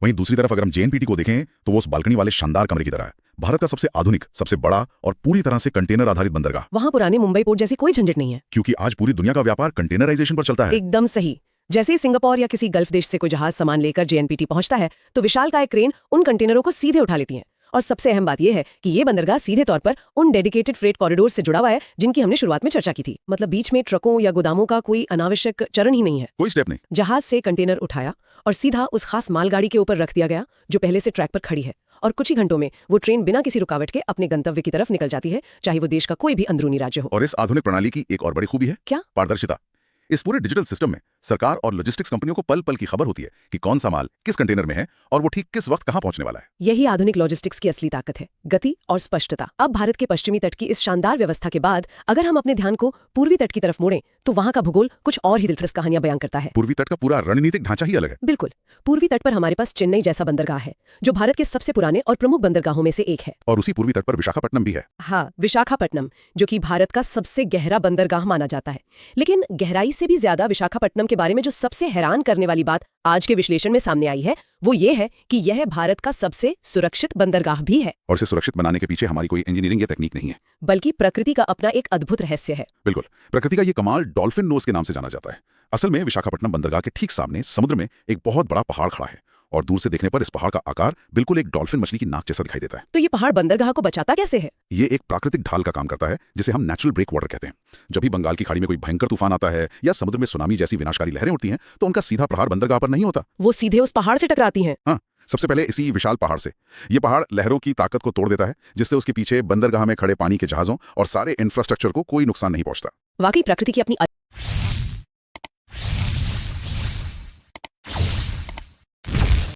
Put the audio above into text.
वहीं दूसरी तरफ अगर हम जेएनपीटी को देखें तो वो उस बालकनी वाले शानदार कमरे की तरह है। भारत का सबसे आधुनिक, सबसे बड़ा और पूरी तरह से कंटेनर आधारित बंदरगाह। वहाँ पुराने मुंबई पोर्ट जैसी कोई झंझट नहीं है, क्योंकि आज पूरी दुनिया का व्यापार कंटेनराइजेशन पर चलता है। एकदम सही। जैसे ही सिंगापुर या किसी गल्फ देश से कोई जहाज सामान लेकर जेएनपीटी पहुंचता है तो विशालकाय क्रेन उन कंटेनरों को सीधे उठा लेती हैं। और सबसे अहम बात यह है कि ये बंदरगाह सीधे तौर पर उन डेडिकेटेड फ्रेट कॉरिडोर से जुड़ा हुआ है जिनकी हमने शुरुआत में चर्चा की थी। मतलब बीच में ट्रकों या गोदामों का कोई अनावश्यक चरण ही नहीं है, कोई स्टेप नहीं। जहाज से कंटेनर उठाया और सीधा उस खास मालगाड़ी के ऊपर रख दिया गया जो पहले से ट्रैक पर खड़ी है, और कुछ ही घंटों में वो ट्रेन बिना किसी रुकावट के अपने गंतव्य की तरफ निकल जाती है, चाहे वो देश का कोई भी अंदरूनी राज्य हो। और इस आधुनिक प्रणाली की एक और बड़ी खूबी है, क्या? पारदर्शिता। इस पूरे डिजिटल सिस्टम में सरकार और लॉजिस्टिक्स कंपनियों को पल पल की खबर होती है कि कौन सा माल किस कंटेनर में है और वो ठीक किस वक्त कहां पहुंचने वाला है। यही आधुनिक लॉजिस्टिक्स की असली ताकत है, गति और स्पष्टता। अब भारत के पश्चिमी तट की इस शानदार व्यवस्था के बाद अगर हम अपने ध्यान को पूर्वी तट की तरफ मोड़ें तो वहां का भूगोल कुछ और ही दिलचस्प कहानियां बयां करता है। पूर्वी तट का पूरा रणनीतिक ढांचा ही अलग है। बिल्कुल। पूर्वी तट पर हमारे पास चेन्नई जैसा बंदरगाह है जो भारत के सबसे पुराने और प्रमुख बंदरगाहों में से एक है। और उसी पूर्वी तट पर विशाखापट्टनम भी है। हाँ, विशाखापट्टनम, जो कि भारत का सबसे गहरा बंदरगाह माना जाता है। लेकिन गहराई से भी ज्यादा विशाखापट्टनम के बारे में जो सबसे हैरान करने वाली बात आज के विश्लेषण में सामने आई है वो ये है कि यह भारत का सबसे सुरक्षित बंदरगाह भी है। और इसे सुरक्षित बनाने के पीछे हमारी कोई इंजीनियरिंग या तकनीक नहीं है, बल्कि प्रकृति का अपना एक अद्भुत रहस्य है। बिल्कुल। प्रकृति का ये कमाल डॉल्फिन नोज के नाम से जाना जाता है। असल में विशाखापट्टनम बंदरगाह के ठीक सामने समुद्र में एक बहुत बड़ा पहाड़ खड़ा है और दूर से देखने पर इस पहाड़ का आकार बिल्कुल एक डॉल्फिन मछली की नाक जैसा दिखाई देता है। तो ये पहाड़ बंदरगाह को बचाता कैसे है? ये एक प्राकृतिक ढाल का काम करता है जिसे हम नेचुरल ब्रेक वाटर कहते हैं। जब भी बंगाल की खाड़ी में कोई भयंकर तूफान आता है या समुद्र में सुनामी जैसी विनाशकारी लहरें उठती हैं तो उनका सीधा प्रहार बंदरगाह पर नहीं होता, वो सीधे उस पहाड़ से टकराती हैं। हाँ, सबसे पहले इसी विशाल पहाड़ से। ये पहाड़ लहरों की ताकत को तोड़ देता है जिससे उसके पीछे बंदरगाह में खड़े पानी के जहाजों और सारे इंफ्रास्ट्रक्चर को कोई नुकसान नहीं पहुंचता। वाकई प्रकृति की अपनी